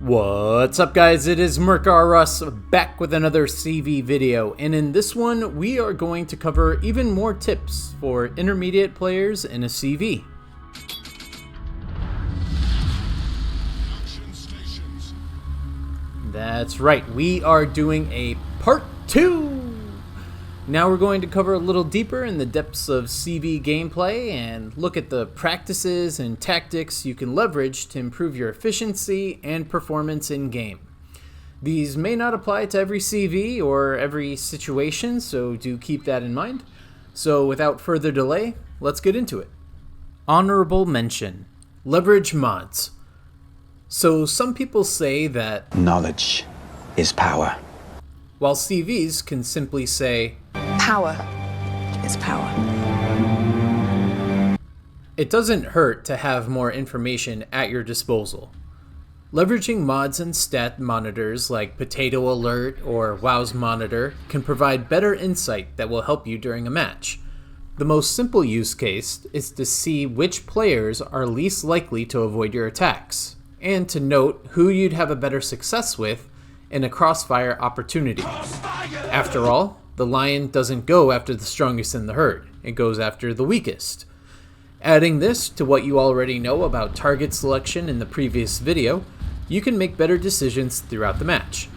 What's up guys, it is Merc-R-Us back with another CV video, and in this one we are going to cover even more tips for intermediate players in a CV. That's right, we are doing a part 2! Now we're going to cover a little deeper in the depths of CV gameplay and look at the practices and tactics you can leverage to improve your efficiency and performance in game. These may not apply to every CV or every situation, so do keep that in mind. So without further delay, let's get into it. Honorable mention: leverage mods. So some people say that knowledge is power, while CVs can simply say power is power. It doesn't hurt to have more information at your disposal. Leveraging mods and stat monitors like Potato Alert or WoW's Monitor can provide better insight that will help you during a match. The most simple use case is to see which players are least likely to avoid your attacks, and to note who you'd have a better success with in a crossfire opportunity. After all, the lion doesn't go after the strongest in the herd, it goes after the weakest. Adding this to what you already know about target selection in the previous video, you can make better decisions throughout the match.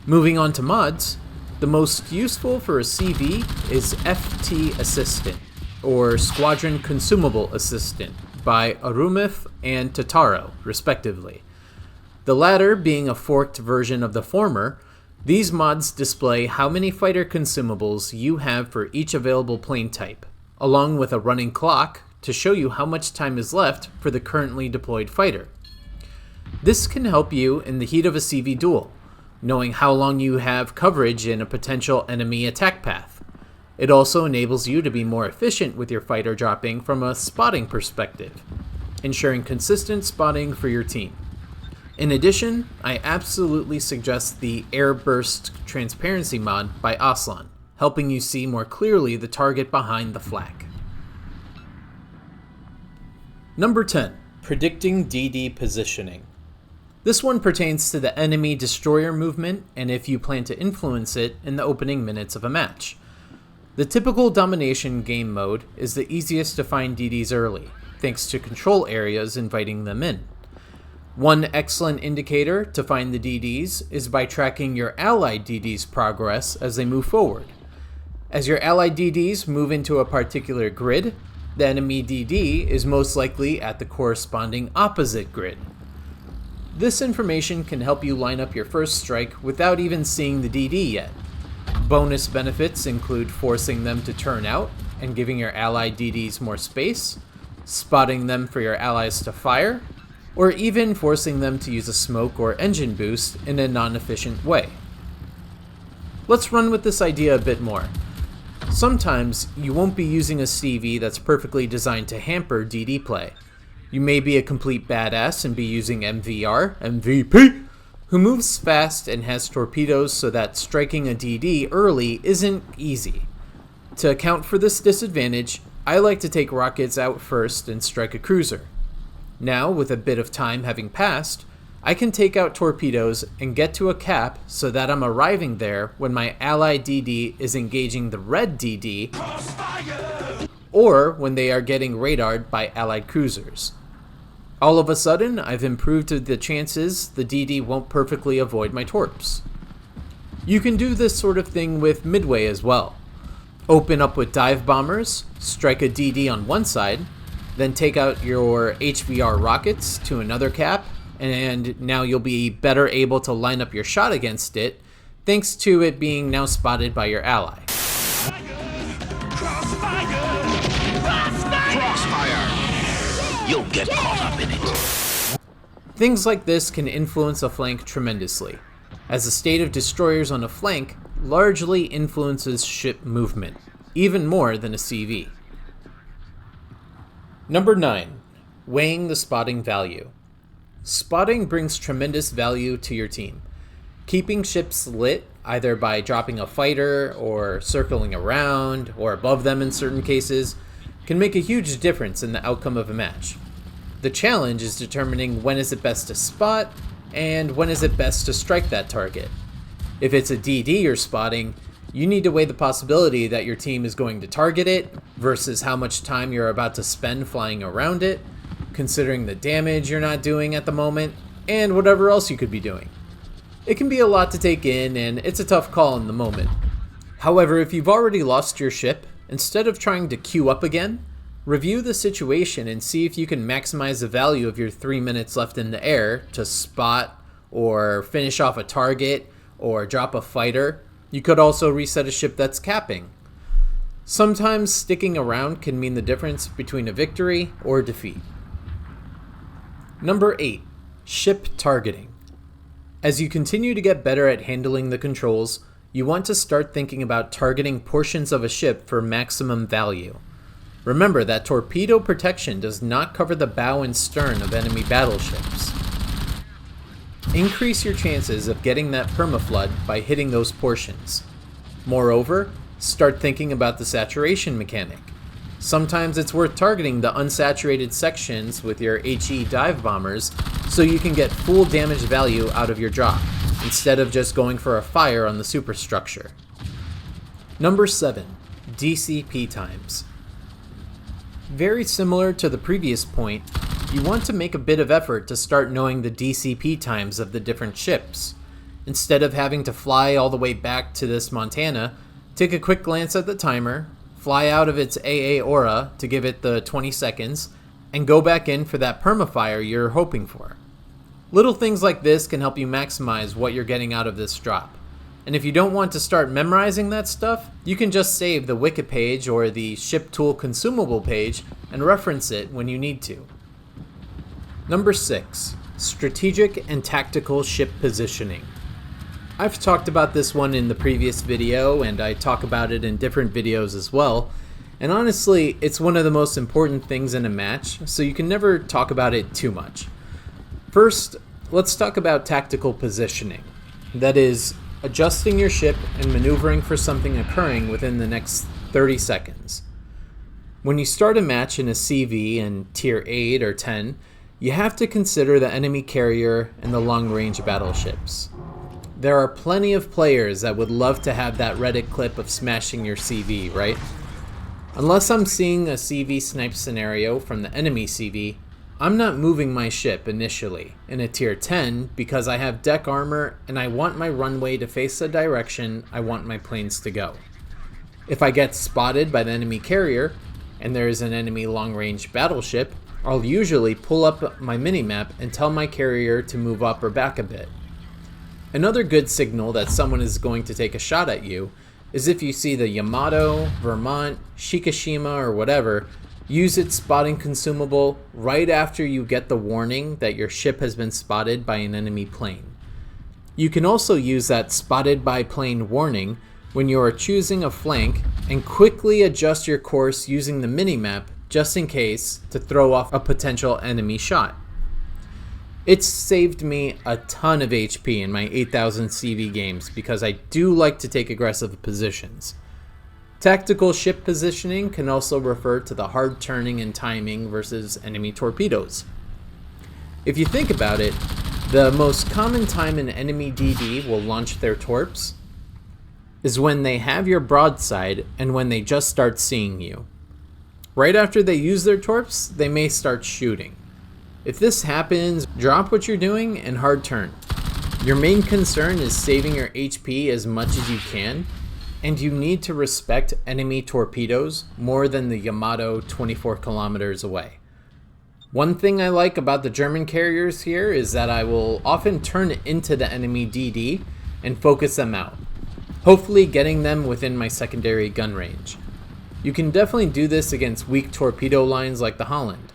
Moving on to mods, the most useful for a CV is FT Assistant, or Squadron Consumable Assistant, by Arumif and Tataro, respectively. The latter being a forked version of the former. These mods display how many fighter consumables you have for each available plane type, along with a running clock to show you how much time is left for the currently deployed fighter. This can help you in the heat of a CV duel, knowing how long you have coverage in a potential enemy attack path. It also enables you to be more efficient with your fighter dropping from a spotting perspective, ensuring consistent spotting for your team. In addition, I absolutely suggest the Airburst Transparency mod by Aslan, helping you see more clearly the target behind the flak. Number 10. Predicting DD positioning. This one pertains to the enemy destroyer movement and if you plan to influence it in the opening minutes of a match. The typical domination game mode is the easiest to find DDs early, thanks to control areas inviting them in. One excellent indicator to find the DDs is by tracking your allied DDs' progress as they move forward. As your allied DDs move into a particular grid, the enemy DD is most likely at the corresponding opposite grid. This information can help you line up your first strike without even seeing the DD yet. Bonus benefits include forcing them to turn out and giving your allied DDs more space, spotting them for your allies to fire, or even forcing them to use a smoke or engine boost in a non-efficient way. Let's run with this idea a bit more. Sometimes you won't be using a CV that's perfectly designed to hamper DD play. You may be a complete badass and be using MVP, who moves fast and has torpedoes so that striking a DD early isn't easy. To account for this disadvantage, I like to take rockets out first and strike a cruiser. Now, with a bit of time having passed, I can take out torpedoes and get to a cap so that I'm arriving there when my allied DD is engaging the red DD, or when they are getting radared by allied cruisers. All of a sudden, I've improved the chances the DD won't perfectly avoid my torps. You can do this sort of thing with midway as well. Open up with dive bombers, strike a DD on one side, then take out your HVR rockets to another cap, and now you'll be better able to line up your shot against it, thanks to it being now spotted by your ally. crossfire. You'll get caught up in it. Things like this can influence a flank tremendously, as the state of destroyers on a flank largely influences ship movement, even more than a CV. Number 9. Weighing the spotting value. Spotting brings tremendous value to your team. Keeping ships lit, either by dropping a fighter or circling around or above them in certain cases, can make a huge difference in the outcome of a match. The challenge is determining when is it best to spot and when is it best to strike that target. If it's a DD you're spotting, you need to weigh the possibility that your team is going to target it versus how much time you're about to spend flying around it, considering the damage you're not doing at the moment, and whatever else you could be doing. It can be a lot to take in, and it's a tough call in the moment. However, if you've already lost your ship, instead of trying to queue up again, review the situation and see if you can maximize the value of your 3 minutes left in the air to spot or finish off a target or drop a fighter. You could also reset a ship that's capping. Sometimes sticking around can mean the difference between a victory or defeat. Number 8. Ship targeting. As you continue to get better at handling the controls, you want to start thinking about targeting portions of a ship for maximum value. Remember that torpedo protection does not cover the bow and stern of enemy battleships. Increase your chances of getting that permaflood by hitting those portions. Moreover, start thinking about the saturation mechanic. Sometimes it's worth targeting the unsaturated sections with your HE dive bombers so you can get full damage value out of your drop, instead of just going for a fire on the superstructure. Number 7. DCP times. Very similar to the previous point, you want to make a bit of effort to start knowing the DCP times of the different ships. Instead of having to fly all the way back to this Montana, take a quick glance at the timer, fly out of its AA aura to give it the 20 seconds, and go back in for that permafire you're hoping for. Little things like this can help you maximize what you're getting out of this drop. And if you don't want to start memorizing that stuff, you can just save the wiki page or the ship tool consumable page and reference it when you need to. Number 6. Strategic and tactical ship positioning. I've talked about this one in the previous video, and I talk about it in different videos as well. And honestly, it's one of the most important things in a match, so you can never talk about it too much. First, let's talk about tactical positioning. That is, adjusting your ship and maneuvering for something occurring within the next 30 seconds. When you start a match in a CV in tier 8 or 10, you have to consider the enemy carrier and the long-range battleships. There are plenty of players that would love to have that Reddit clip of smashing your CV, right? Unless I'm seeing a CV snipe scenario from the enemy CV, I'm not moving my ship initially in a tier 10 because I have deck armor and I want my runway to face the direction I want my planes to go. If I get spotted by the enemy carrier and there is an enemy long-range battleship, I'll usually pull up my minimap and tell my carrier to move up or back a bit. Another good signal that someone is going to take a shot at you is if you see the Yamato, Vermont, Shikishima, or whatever use its spotting consumable right after you get the warning that your ship has been spotted by an enemy plane. You can also use that spotted by plane warning when you are choosing a flank and quickly adjust your course using the minimap just in case to throw off a potential enemy shot. It's saved me a ton of HP in my 8000 CV games because I do like to take aggressive positions. Tactical ship positioning can also refer to the hard turning and timing versus enemy torpedoes. If you think about it, the most common time an enemy DD will launch their torps is when they have your broadside and when they just start seeing you. Right after they use their torps, they may start shooting. If this happens, drop what you're doing and hard turn. Your main concern is saving your HP as much as you can, and you need to respect enemy torpedoes more than the Yamato 24 kilometers away. One thing I like about the German carriers here is that I will often turn into the enemy DD and focus them out, hopefully getting them within my secondary gun range. You can definitely do this against weak torpedo lines like the Holland.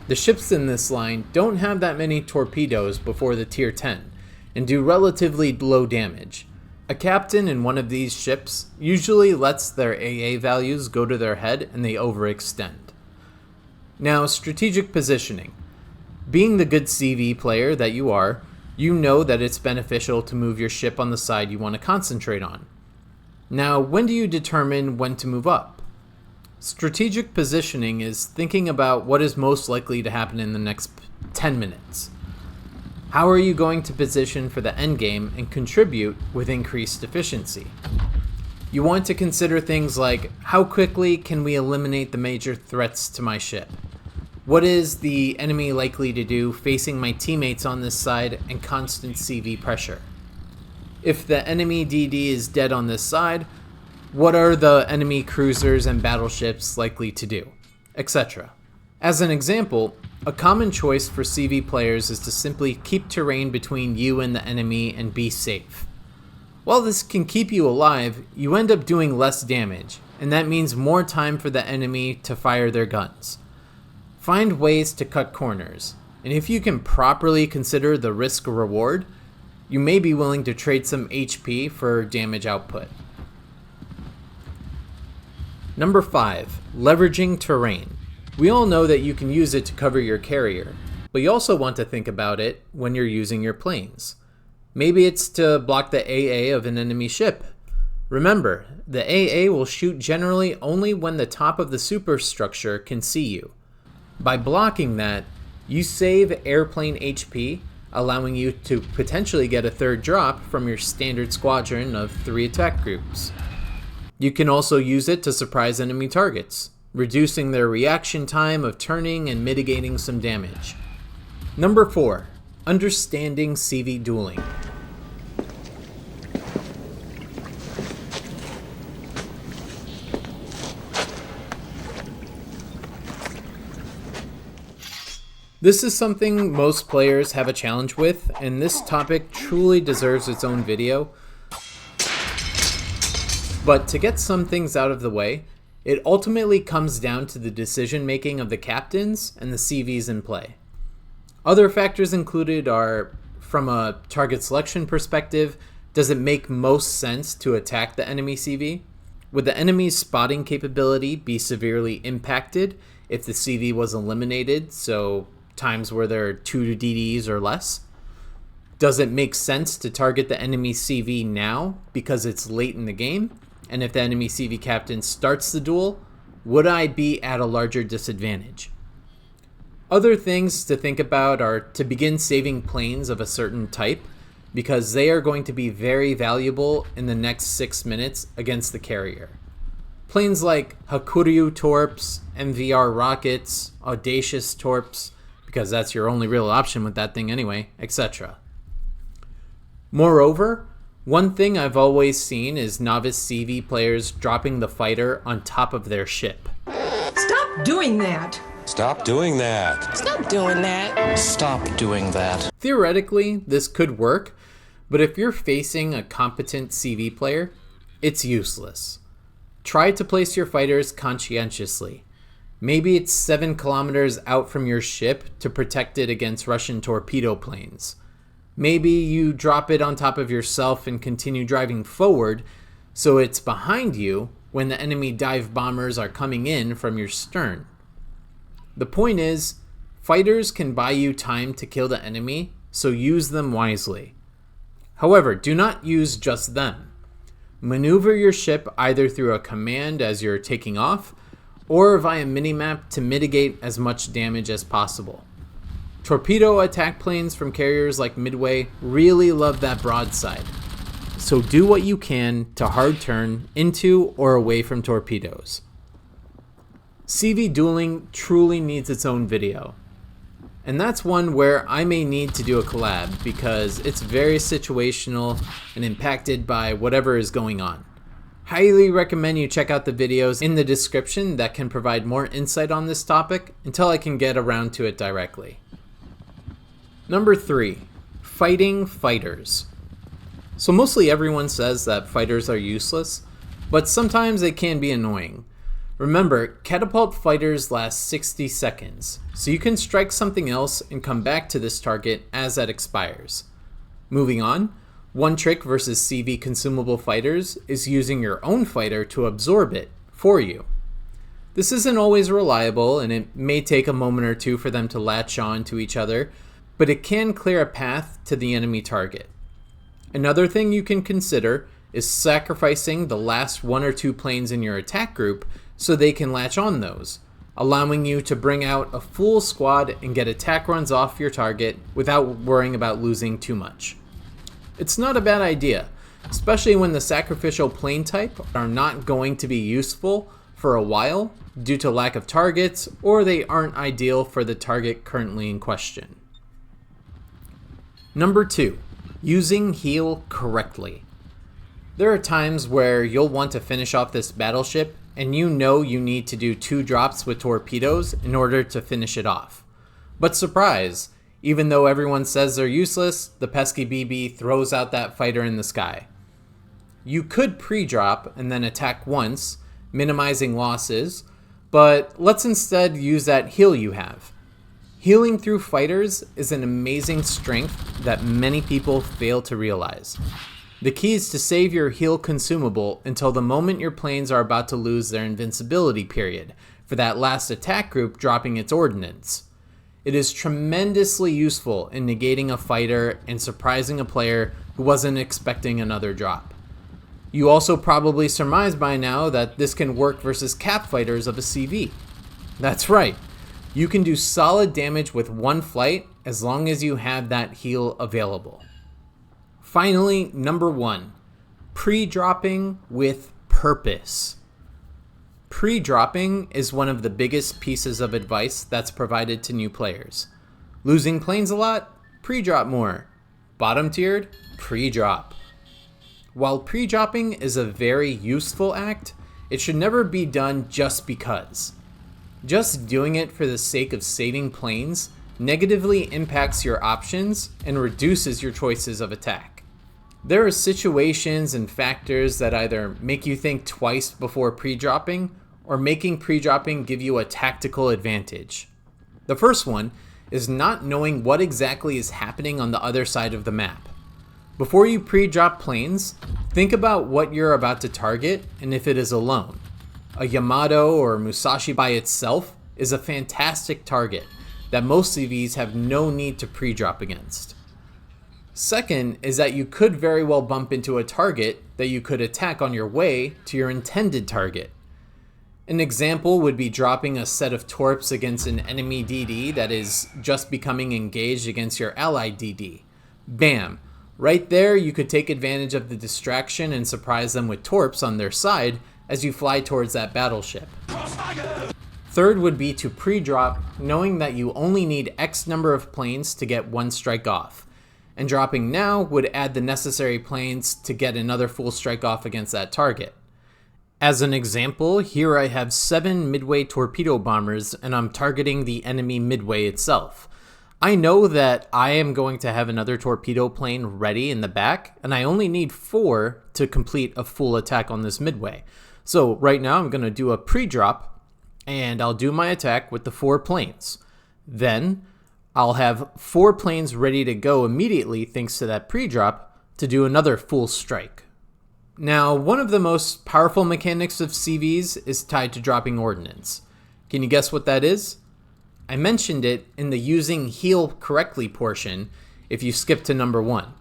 The ships in this line don't have that many torpedoes before the tier 10 and do relatively low damage. A captain in one of these ships usually lets their AA values go to their head and they overextend. Now, strategic positioning. Being the good CV player that you are, you know that it's beneficial to move your ship on the side you want to concentrate on. Now, when do you determine when to move up? Strategic positioning is thinking about what is most likely to happen in the next 10 minutes. How are you going to position for the endgame and contribute with increased efficiency? You want to consider things like, how quickly can we eliminate the major threats to my ship? What is the enemy likely to do facing my teammates on this side and constant CV pressure? If the enemy DD is dead on this side, what are the enemy cruisers and battleships likely to do? Etc. As an example, a common choice for CV players is to simply keep terrain between you and the enemy and be safe. While this can keep you alive, you end up doing less damage, and that means more time for the enemy to fire their guns. Find ways to cut corners, and if you can properly consider the risk-reward, you may be willing to trade some HP for damage output. Number 5. Leveraging terrain. We all know that you can use it to cover your carrier, but you also want to think about it when you're using your planes. Maybe it's to block the AA of an enemy ship. Remember, the AA will shoot generally only when the top of the superstructure can see you. By blocking that, you save airplane HP, allowing you to potentially get a third drop from your standard squadron of 3 attack groups. You can also use it to surprise enemy targets, reducing their reaction time of turning and mitigating some damage. Number 4. Understanding CV Dueling. This is something most players have a challenge with, and this topic truly deserves its own video. But to get some things out of the way, it ultimately comes down to the decision making of the captains and the CVs in play. Other factors included are, from a target selection perspective, does it make most sense to attack the enemy CV? Would the enemy's spotting capability be severely impacted if the CV was eliminated, so times where there are 2 DDs or less? Does it make sense to target the enemy CV now because it's late in the game? And if the enemy CV captain starts the duel, would I be at a larger disadvantage? Other things to think about are to begin saving planes of a certain type, because they are going to be very valuable in the next 6 minutes against the carrier. Planes like Hakuryu torps, MVR rockets, Audacious torps, because that's your only real option with that thing anyway, etc. Moreover, one thing I've always seen is novice CV players dropping the fighter on top of their ship. Stop doing that! Stop doing that. Stop doing that. Stop doing that. Theoretically, this could work, but if you're facing a competent CV player, it's useless. Try to place your fighters conscientiously. Maybe it's 7 kilometers out from your ship to protect it against Russian torpedo planes. Maybe you drop it on top of yourself and continue driving forward so it's behind you when the enemy dive bombers are coming in from your stern. The point is, fighters can buy you time to kill the enemy, so use them wisely. However, do not use just them. Maneuver your ship either through a command as you're taking off, or via minimap to mitigate as much damage as possible. Torpedo attack planes from carriers like Midway really love that broadside, so do what you can to hard turn into or away from torpedoes. CV Dueling truly needs its own video, and that's one where I may need to do a collab because it's very situational and impacted by whatever is going on. Highly recommend you check out the videos in the description that can provide more insight on this topic until I can get around to it directly. Number 3, fighting fighters. So mostly everyone says that fighters are useless, but sometimes they can be annoying. Remember, catapult fighters last 60 seconds, so you can strike something else and come back to this target as that expires. Moving on, one trick versus CV consumable fighters is using your own fighter to absorb it for you. This isn't always reliable, and it may take a moment or two for them to latch on to each other, but it can clear a path to the enemy target. Another thing you can consider is sacrificing the last 1 or 2 planes in your attack group so they can latch on those. allowing you to bring out a full squad and get attack runs off your target without worrying about losing too much. It's not a bad idea, especially when the sacrificial plane type are not going to be useful for a while due to lack of targets, or they aren't ideal for the target currently in question. Number 2, using heal correctly. There are times where you'll want to finish off this battleship and you know you need to do 2 drops with torpedoes in order to finish it off. But surprise, even though everyone says they're useless, the pesky BB throws out that fighter in the sky. You could pre-drop and then attack once, minimizing losses, but let's instead use that heal you have. Healing through fighters is an amazing strength that many people fail to realize. The key is to save your heal consumable until the moment your planes are about to lose their invincibility period, for that last attack group dropping its ordnance. It is tremendously useful in negating a fighter and surprising a player who wasn't expecting another drop. You also probably surmise by now that this can work versus cap fighters of a CV. That's right, you can do solid damage with one flight as long as you have that heal available. Finally, number 1, pre-dropping with purpose. Pre-dropping is one of the biggest pieces of advice that's provided to new players. Losing planes a lot? Pre-drop more. Bottom tiered? Pre-drop. While pre-dropping is a very useful act, it should never be done just because. Just doing it for the sake of saving planes negatively impacts your options and reduces your choices of attack. There are situations and factors that either make you think twice before pre-dropping or making pre-dropping give you a tactical advantage. The first one is not knowing what exactly is happening on the other side of the map. Before you pre-drop planes, think about what you're about to target and if it is alone. A Yamato or Musashi by itself is a fantastic target that most CVs have no need to pre-drop against. Second is that you could very well bump into a target that you could attack on your way to your intended target. An example would be dropping a set of torps against an enemy DD that is just becoming engaged against your allied DD. Bam! Right there you could take advantage of the distraction and surprise them with torps on their side as you fly towards that battleship. Third would be to pre-drop knowing that you only need X number of planes to get one strike off. And dropping now would add the necessary planes to get another full strike off against that target. As an example, here I have 7 midway torpedo bombers and I'm targeting the enemy midway itself. I know that I am going to have another torpedo plane ready in the back and I only need 4 to complete a full attack on this midway. So right now I'm going to do a pre-drop and I'll do my attack with the 4 planes. Then I'll have 4 planes ready to go immediately thanks to that pre-drop to do another full strike. Now, one of the most powerful mechanics of CVs is tied to dropping ordnance. Can you guess what that is? I mentioned it in the using heal correctly portion if you skip to number 1.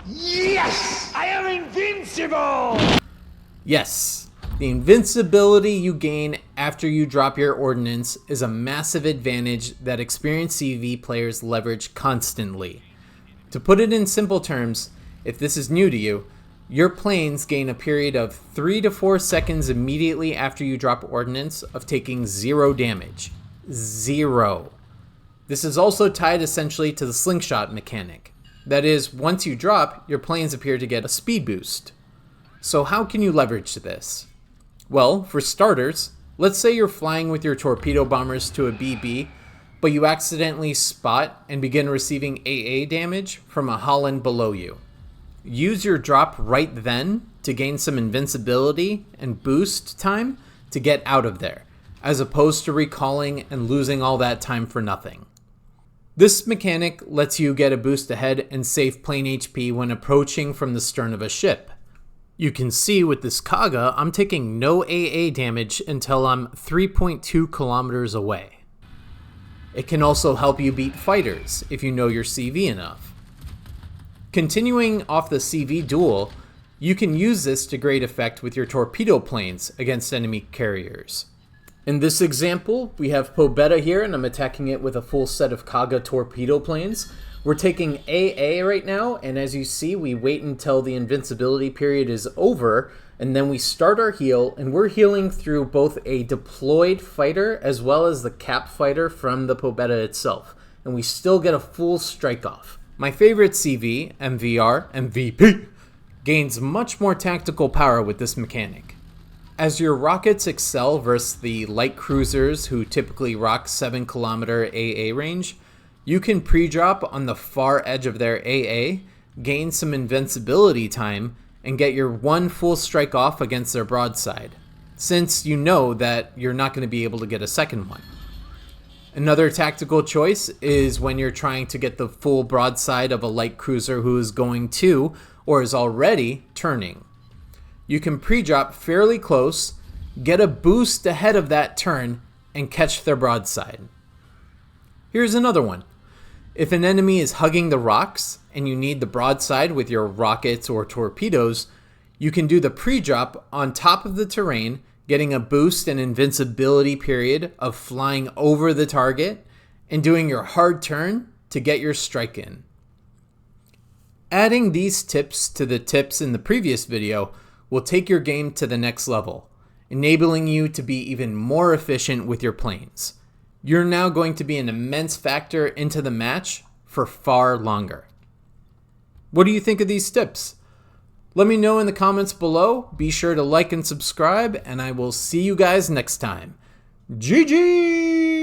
Yes! I am invincible! Yes. The invincibility you gain after you drop your ordnance is a massive advantage that experienced CV players leverage constantly. To put it in simple terms, if this is new to you, your planes gain a period of 3 to 4 seconds immediately after you drop ordnance of taking 0 damage. 0. This is also tied essentially to the slingshot mechanic. That is, once you drop, your planes appear to get a speed boost. So how can you leverage this? Well, for starters, let's say you're flying with your torpedo bombers to a BB, but you accidentally spot and begin receiving AA damage from a Holland below you. Use your drop right then to gain some invincibility and boost time to get out of there, as opposed to recalling and losing all that time for nothing. This mechanic lets you get a boost ahead and save plane HP when approaching from the stern of a ship. You can see with this Kaga, I'm taking no AA damage until I'm 3.2 kilometers away. It can also help you beat fighters if you know your CV enough. Continuing off the CV duel, You can use this to great effect with your torpedo planes against enemy carriers. In this example, we have Pobeda here, and I'm attacking it with a full set of Kaga torpedo planes. We're taking AA right now, and as you see, we wait until the invincibility period is over, and then we start our heal, and we're healing through both a deployed fighter as well as the cap fighter from the Pobeda itself, and we still get a full strike off. My favorite CV, MVR, MVP, gains much more tactical power with this mechanic. As your rockets excel versus the light cruisers who typically rock 7-kilometer AA range, you can pre-drop on the far edge of their AA, gain some invincibility time, and get your one full strike off against their broadside, since you know that you're not going to be able to get a second one. Another tactical choice is when you're trying to get the full broadside of a light cruiser who is going to, or is already, turning. You can pre-drop fairly close, get a boost ahead of that turn, and catch their broadside. Here's another one. If an enemy is hugging the rocks and you need the broadside with your rockets or torpedoes, you can do the pre-drop on top of the terrain, getting a boost and invincibility period of flying over the target and doing your hard turn to get your strike in. Adding these tips to the tips in the previous video will take your game to the next level, enabling you to be even more efficient with your planes. You're now going to be an immense factor into the match for far longer. What do you think of these tips? Let me know in the comments below. Be sure to like and subscribe, and I will see you guys next time. GG!